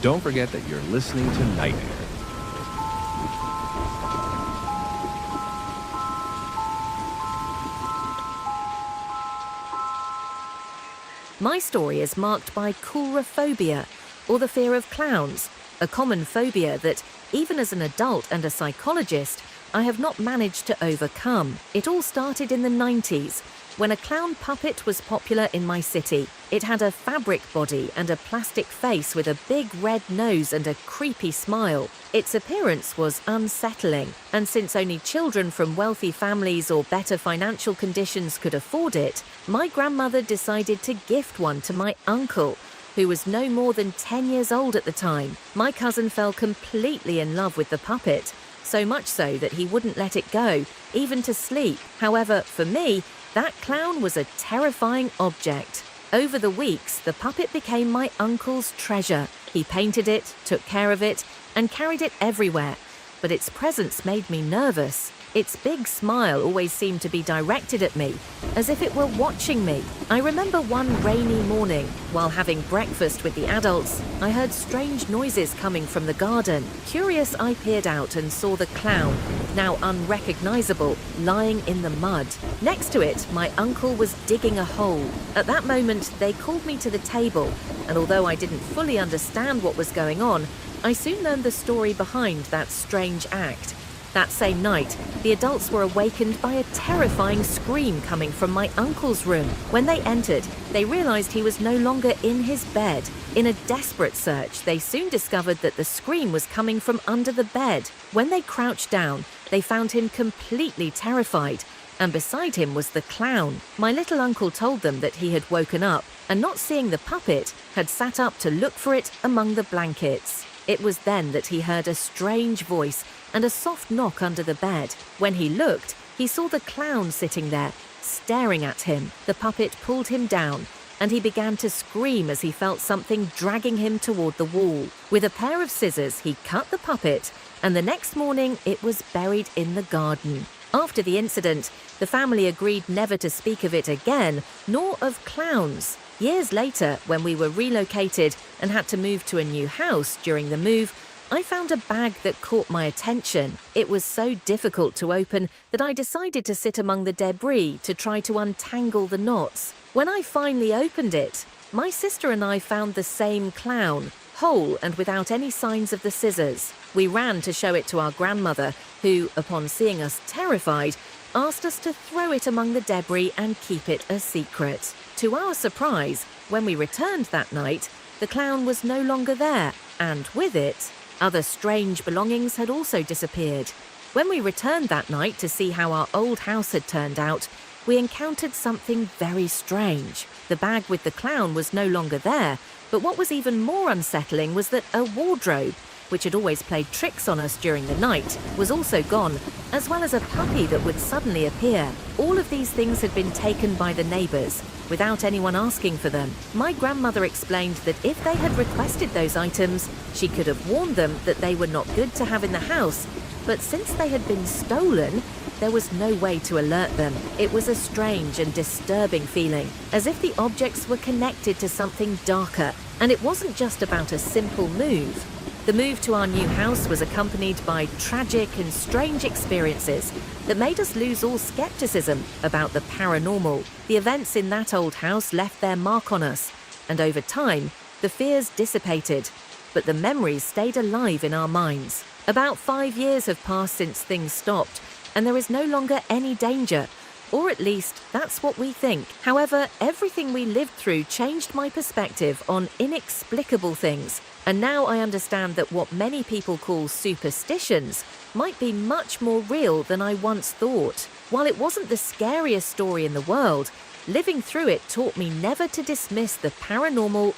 Don't forget that you're listening to Night Air. My story is marked by coulrophobia, or the fear of clowns, a common phobia that, even as an adult and a psychologist, I have not managed to overcome. It all started in the 90s, when a clown puppet was popular in my city. It had a fabric body and a plastic face with a big red nose and a creepy smile. Its appearance was unsettling, and since only children from wealthy families or better financial conditions could afford it, my grandmother decided to gift one to my uncle, who was no more than 10 years old at the time. My cousin fell completely in love with the puppet, so much so that he wouldn't let it go, even to sleep. However, for me, that clown was a terrifying object. Over the weeks, the puppet became my uncle's treasure. He painted it, took care of it, and carried it everywhere. But its presence made me nervous. Its big smile always seemed to be directed at me, as if it were watching me. I remember one rainy morning, while having breakfast with the adults, I heard strange noises coming from the garden. Curious, I peered out and saw the clown, now unrecognizable, lying in the mud. Next to it, my uncle was digging a hole. At that moment, they called me to the table, and although I didn't fully understand what was going on, I soon learned the story behind that strange act. That same night, the adults were awakened by a terrifying scream coming from my uncle's room. When they entered, they realized he was no longer in his bed. In a desperate search, they soon discovered that the scream was coming from under the bed. When they crouched down, they found him completely terrified, and beside him was the clown. My little uncle told them that he had woken up, and not seeing the puppet, had sat up to look for it among the blankets. It was then that he heard a strange voice and a soft knock under the bed. When he looked, he saw the clown sitting there, staring at him. The puppet pulled him down, and he began to scream as he felt something dragging him toward the wall. With a pair of scissors, he cut the puppet, and the next morning it was buried in the garden. After the incident, the family agreed never to speak of it again, nor of clowns. Years later, when we were relocated and had to move to a new house during the move, I found a bag that caught my attention. It was so difficult to open that I decided to sit among the debris to try to untangle the knots. When I finally opened it, my sister and I found the same clown, whole and without any signs of the scissors. We ran to show it to our grandmother, who, upon seeing us terrified, asked us to throw it among the debris and keep it a secret. To our surprise, when we returned that night, the clown was no longer there, and with it, other strange belongings had also disappeared. When we returned that night to see how our old house had turned out, we encountered something very strange. The bag with the clown was no longer there, but what was even more unsettling was that a wardrobe, which had always played tricks on us during the night, was also gone, as well as a puppy that would suddenly appear. All of these things had been taken by the neighbors, without anyone asking for them. My grandmother explained that if they had requested those items, she could have warned them that they were not good to have in the house, but since they had been stolen, there was no way to alert them. It was a strange and disturbing feeling, as if the objects were connected to something darker, and it wasn't just about a simple move. The move to our new house was accompanied by tragic and strange experiences that made us lose all skepticism about the paranormal. The events in that old house left their mark on us, and over time, the fears dissipated, but the memories stayed alive in our minds. About 5 years have passed since things stopped, and there is no longer any danger, or at least that's what we think. However, everything we lived through changed my perspective on inexplicable things, and now I understand that what many people call superstitions might be much more real than I once thought. While it wasn't the scariest story in the world, living through it taught me never to dismiss the paranormal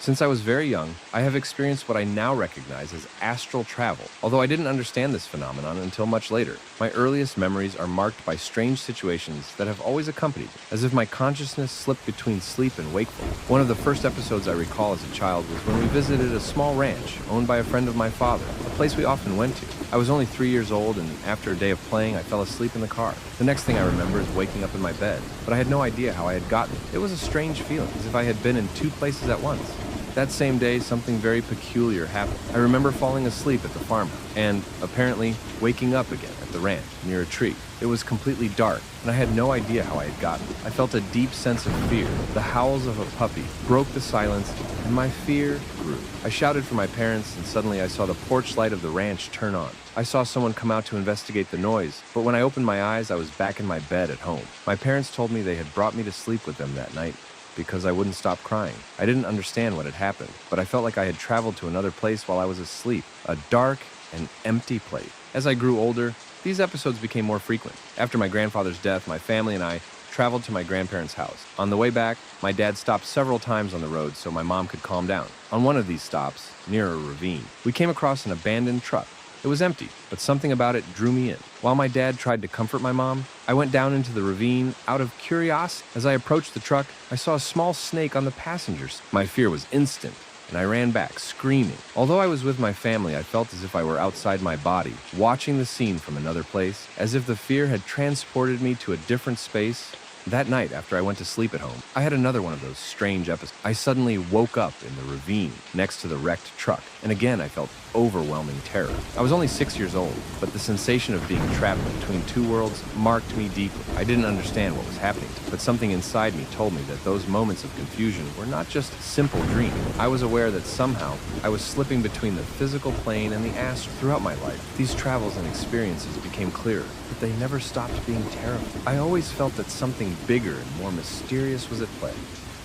Since I was very young, I have experienced what I now recognize as astral travel, although I didn't understand this phenomenon until much later. My earliest memories are marked by strange situations that have always accompanied me, as if my consciousness slipped between sleep and wakefulness. One of the first episodes I recall as a child was when we visited a small ranch owned by a friend of my father, a place we often went to. I was only 3 years old, and after a day of playing, I fell asleep in the car. The next thing I remember is waking up in my bed, but I had no idea how I had gotten it. It was a strange feeling, as if I had been in two places at once. That same day, something very peculiar happened. I remember falling asleep at the farmhouse and, apparently, waking up again at the ranch near a tree. It was completely dark, and I had no idea how I had gotten it. I felt a deep sense of fear. The howls of a puppy broke the silence, and my fear grew. I shouted for my parents, and suddenly I saw the porch light of the ranch turn on. I saw someone come out to investigate the noise, but when I opened my eyes, I was back in my bed at home. My parents told me they had brought me to sleep with them that night because I wouldn't stop crying. I didn't understand what had happened, but I felt like I had traveled to another place while I was asleep, a dark and empty place. As I grew older, these episodes became more frequent. After my grandfather's death, my family and I traveled to my grandparents' house. On the way back, my dad stopped several times on the road so my mom could calm down. On one of these stops, near a ravine, we came across an abandoned truck. It was empty, but something about it drew me in. While my dad tried to comfort my mom, I went down into the ravine out of curiosity. As I approached the truck, I saw a small snake on the passengers. My fear was instant, and I ran back, screaming. Although I was with my family, I felt as if I were outside my body, watching the scene from another place, as if the fear had transported me to a different space. That night, after I went to sleep at home, I had another one of those strange episodes. I suddenly woke up in the ravine next to the wrecked truck, and again I felt overwhelming terror. I was only 6 years old, but the sensation of being trapped between two worlds marked me deeply. I didn't understand what was happening, but something inside me told me that those moments of confusion were not just simple dreams. I was aware that somehow I was slipping between the physical plane and the astral. Throughout my life, these travels and experiences became clearer, but they never stopped being terrifying. I always felt that something bigger and more mysterious was at play.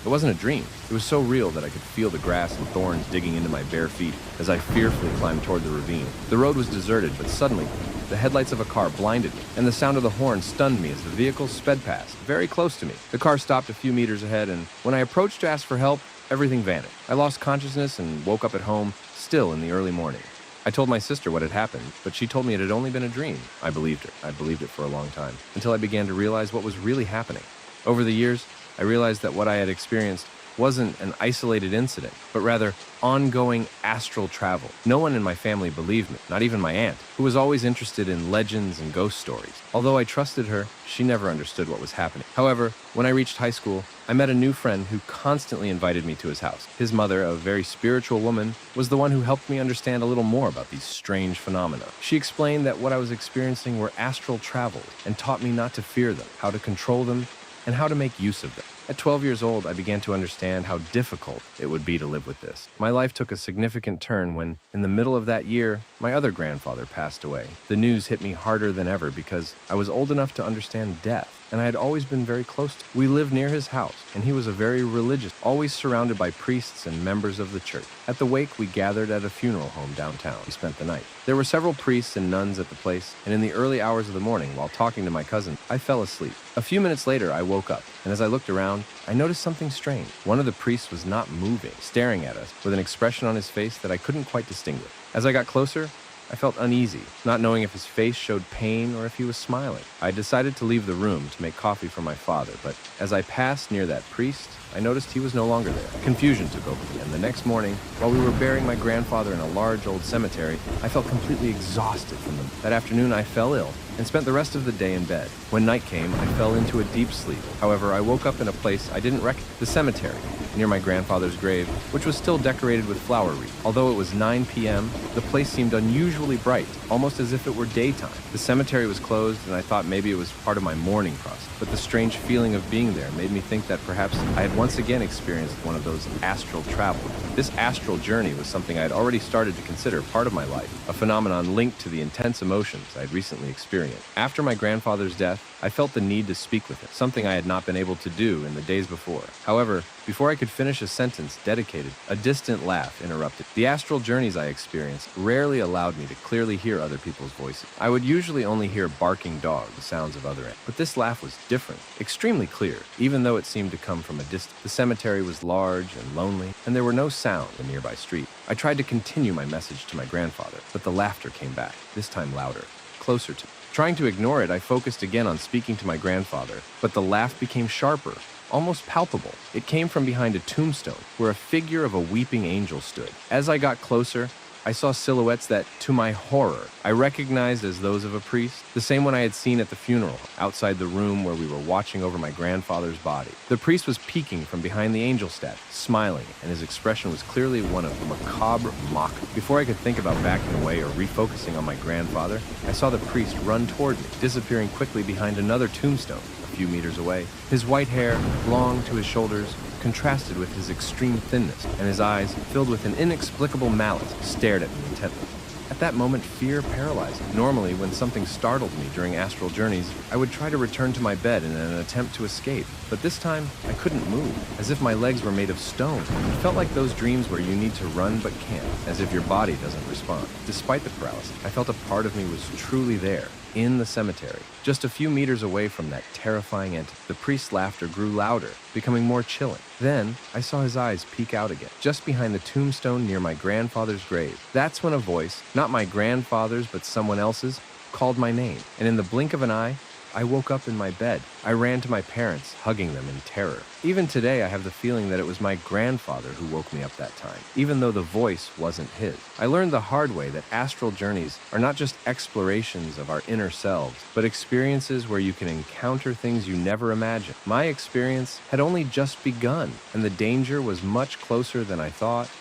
It wasn't a dream. It was so real that I could feel the grass and thorns digging into my bare feet as I fearfully climbed toward the ravine. The road was deserted, but suddenly, the headlights of a car blinded me, and the sound of the horn stunned me as the vehicle sped past, very close to me. The car stopped a few meters ahead, and when I approached to ask for help, everything vanished. I lost consciousness and woke up at home, still in the early morning. I told my sister what had happened, but she told me it had only been a dream. I believed her. I believed it for a long time, until I began to realize what was really happening. Over the years, I realized that what I had experienced wasn't an isolated incident, but rather ongoing astral travel. No one in my family believed me, not even my aunt, who was always interested in legends and ghost stories. Although I trusted her, she never understood what was happening. However, when I reached high school, I met a new friend who constantly invited me to his house. His mother, a very spiritual woman, was the one who helped me understand a little more about these strange phenomena. She explained that what I was experiencing were astral travels and taught me not to fear them, how to control them, and how to make use of them. At 12 years old, I began to understand how difficult it would be to live with this. My life took a significant turn when, in the middle of that year, my other grandfather passed away. The news hit me harder than ever because I was old enough to understand death, and I had always been very close to him. We lived near his house, and he was a very religious, always surrounded by priests and members of the church. At the wake, we gathered at a funeral home downtown. We spent the night. There were several priests and nuns at the place, and in the early hours of the morning, while talking to my cousin, I fell asleep. A few minutes later, I woke up, and as I looked around, I noticed something strange. One of the priests was not moving, staring at us with an expression on his face that I couldn't quite distinguish. As I got closer, I felt uneasy, not knowing if his face showed pain or if he was smiling. I decided to leave the room to make coffee for my father, but as I passed near that priest, I noticed he was no longer there. Confusion took over me, and the next morning, while we were burying my grandfather in a large old cemetery, I felt completely exhausted from them. That afternoon, I fell ill and spent the rest of the day in bed. When night came, I fell into a deep sleep. However, I woke up in a place I didn't recognize, the cemetery, near my grandfather's grave, which was still decorated with flower wreaths. Although it was 9 p.m., the place seemed unusually bright, almost as if it were daytime. The cemetery was closed, and I thought maybe it was part of my mourning process. But the strange feeling of being there made me think that perhaps I had once again experienced one of those astral travels. This astral journey was something I had already started to consider part of my life, a phenomenon linked to the intense emotions I had recently experienced. experience. After my grandfather's death, I felt the need to speak with him, something I had not been able to do in the days before. However, before I could finish a sentence dedicated, a distant laugh interrupted. The astral journeys I experienced rarely allowed me to clearly hear other people's voices. I would usually only hear barking dogs, the sounds of other animals. But this laugh was different, extremely clear, even though it seemed to come from a distance. The cemetery was large and lonely, and there were no sounds in the nearby street. I tried to continue my message to my grandfather, but the laughter came back, this time louder, closer to me. Trying to ignore it, I focused again on speaking to my grandfather, but the laugh became sharper, almost palpable. It came from behind a tombstone, where a figure of a weeping angel stood. As I got closer, I saw silhouettes that, to my horror, I recognized as those of a priest, the same one I had seen at the funeral, outside the room where we were watching over my grandfather's body. The priest was peeking from behind the angel statue, smiling, and his expression was clearly one of macabre mockery. Before I could think about backing away or refocusing on my grandfather, I saw the priest run toward me, disappearing quickly behind another tombstone, a few meters away. His white hair, long to his shoulders, contrasted with his extreme thinness, and his eyes, filled with an inexplicable malice, stared at me intently. At that moment, fear paralyzed me. Normally, when something startled me during astral journeys, I would try to return to my bed in an attempt to escape. But this time, I couldn't move, as if my legs were made of stone. It felt like those dreams where you need to run but can't, as if your body doesn't respond. Despite the paralysis, I felt a part of me was truly there, in the cemetery. Just a few meters away from that terrifying entity, the priest's laughter grew louder, becoming more chilling. Then, I saw his eyes peek out again, just behind the tombstone near my grandfather's grave. That's when a voice, not my grandfather's but someone else's, called my name. And in the blink of an eye, I woke up in my bed. I ran to my parents, hugging them in terror. Even today, I have the feeling that it was my grandfather who woke me up that time, even though the voice wasn't his. I learned the hard way that astral journeys are not just explorations of our inner selves, but experiences where you can encounter things you never imagined. My experience had only just begun, and the danger was much closer than I thought